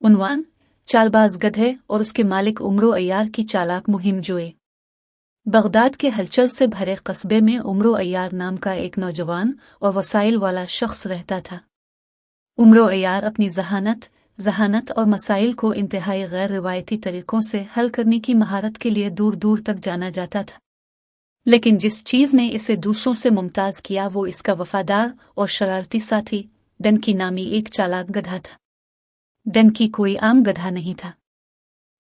उन्वान: चालबाज गधे और उसके मालिक उमरो अय्यार की चालाक मुहिम जोए। बगदाद के हलचल से भरे कस्बे में उमरो अय्यार नाम का एक नौजवान और वसाइल वाला शख्स रहता था। उमरो अय्यार अपनी जहानत और मसाइल को इंतहाई गैर रिवायती तरीकों से हल करने की महारत के लिए दूर दूर तक जाना जाता था। लेकिन जिस चीज़ ने इसे दूसरों से मुमताज़ किया वो इसका वफादार और शरारती साथी डनकी नामी एक चालाक गधा था। डनकी कोई आम गधा नहीं था।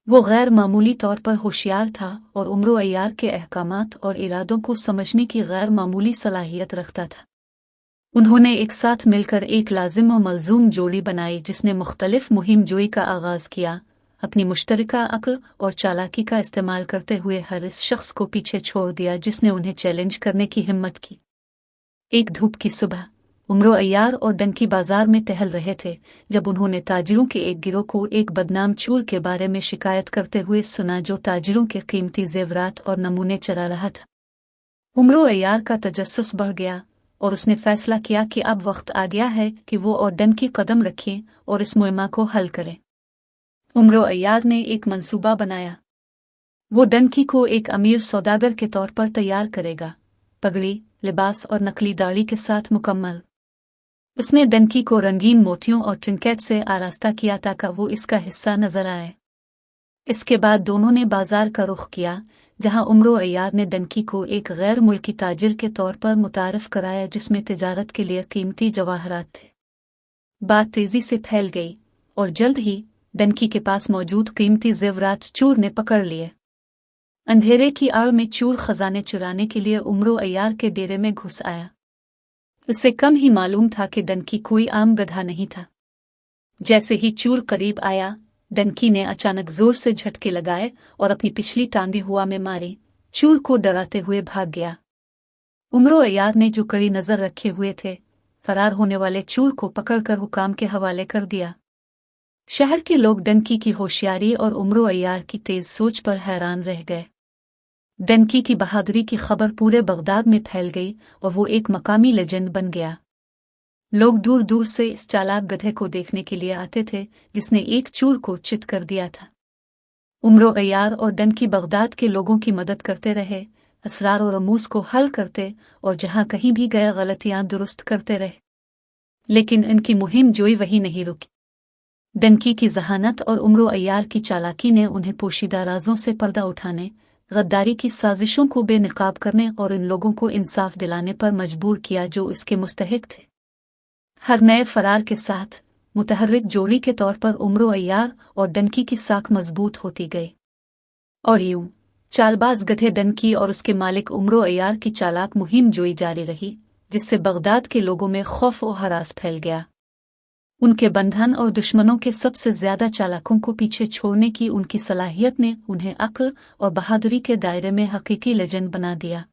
वो गैर मामूली तौर पर होशियार था और उमरो अय्यार के अहकामात और इरादों को समझने की गैर मामूली सलाहियत रखता था। उन्होंने एक साथ मिलकर एक लाजिम और मलजूम जोड़ी बनाई जिसने मुख्तलिफ मुहिम जोई का आगाज़ किया, अपनी मुश्तरका अक्ल और चालाकी का इस्तेमाल करते हुए हर इस शख्स को पीछे छोड़ दिया जिसने उन्हें चैलेंज करने की हिम्मत की। एक धूप की सुबह उमरो अय्यार और डनकी बाजार में टहल रहे थे जब उन्होंने ताजिरों के एक गिरोह को एक बदनाम चूर के बारे में शिकायत करते हुए सुना जो ताजिरों के कीमती जेवरात और नमूने चरा रहा था। उमरो अय्यार का तजस्सुस बढ़ गया और उसने फैसला किया कि अब वक्त आ गया है कि वो और डनकी कदम रखें और इस मुहिमा को हल करें। उमरो अय्यार ने एक मंसूबा बनाया। वो डनकी को एक अमीर सौदागर के तौर पर तैयार करेगा, पगड़ी, लिबास और नकली दाढ़ी के साथ मुकम्मल। उसने डनकी को रंगीन मोतियों और ट्रिंकेट से आरास्ता किया ताकि वो इसका हिस्सा नजर आए। इसके बाद दोनों ने बाजार का रुख किया जहां उमरो अय्यार ने डनकी को एक गैर मुल्की ताजिर के तौर पर मुतारफ कराया जिसमें तिजारत के लिए कीमती जवाहरात थे। बात तेजी से फैल गई और जल्द ही डनकी के पास मौजूद कीमती जेवरात चूर ने पकड़ लिए। अंधेरे की आड़ में चूर खजाने चुराने के लिए उमरो अय्यार के डेरे में घुस आया। उससे कम ही मालूम था कि डनकी कोई आम गधा नहीं था। जैसे ही चूर करीब आया, डनकी ने अचानक जोर से झटके लगाए और अपनी पिछली टांगें हवा में मारी। चूर को डराते हुए भाग गया। उमरो अय्यार ने जो कड़ी नजर रखे हुए थे, फरार होने वाले चूर को पकड़कर हुकाम के हवाले कर दिया। शहर के लोग डनकी की होशियारी और उमरो अय्यार की तेज सोच पर हैरान रह गए। डनकी की बहादुरी की खबर पूरे बगदाद में फैल गई और वो एक मकामी लेजेंड बन गया। लोग दूर दूर से इस चालाक गधे को देखने के लिए आते थे जिसने एक चूर को चित कर दिया था। उमरो अय्यार और डनकी बगदाद के लोगों की मदद करते रहे, असरार और रमूज को हल करते और जहां कहीं भी गए गलतियां दुरुस्त करते रहे। लेकिन इनकी मुहिम जोई वही नहीं रुकी। डनकी की जहानत और उमरो अय्यार की चालाकी ने उन्हें पोशीदा राजों से पर्दा उठाने, गद्दारी की साजिशों को बेनकाब करने और इन लोगों को इंसाफ दिलाने पर मजबूर किया जो इसके मुस्तहिक थे। हर नए फरार के साथ मुतहर्रिक जोड़ी के तौर पर उमरो अय्यार और डनकी की साख मजबूत होती गई। और यूं चालबाज गधे डनकी और उसके मालिक उमरो अय्यार की चालाक मुहिम जोई जारी रही, जिससे बगदाद के लोगों में खौफ और हरास फैल गया। उनके बंधन और दुश्मनों के सबसे ज्यादा चालाकों को पीछे छोड़ने की उनकी सलाहियत ने उन्हें अक्ल और बहादुरी के दायरे में हकीकी लेजेंड बना दिया।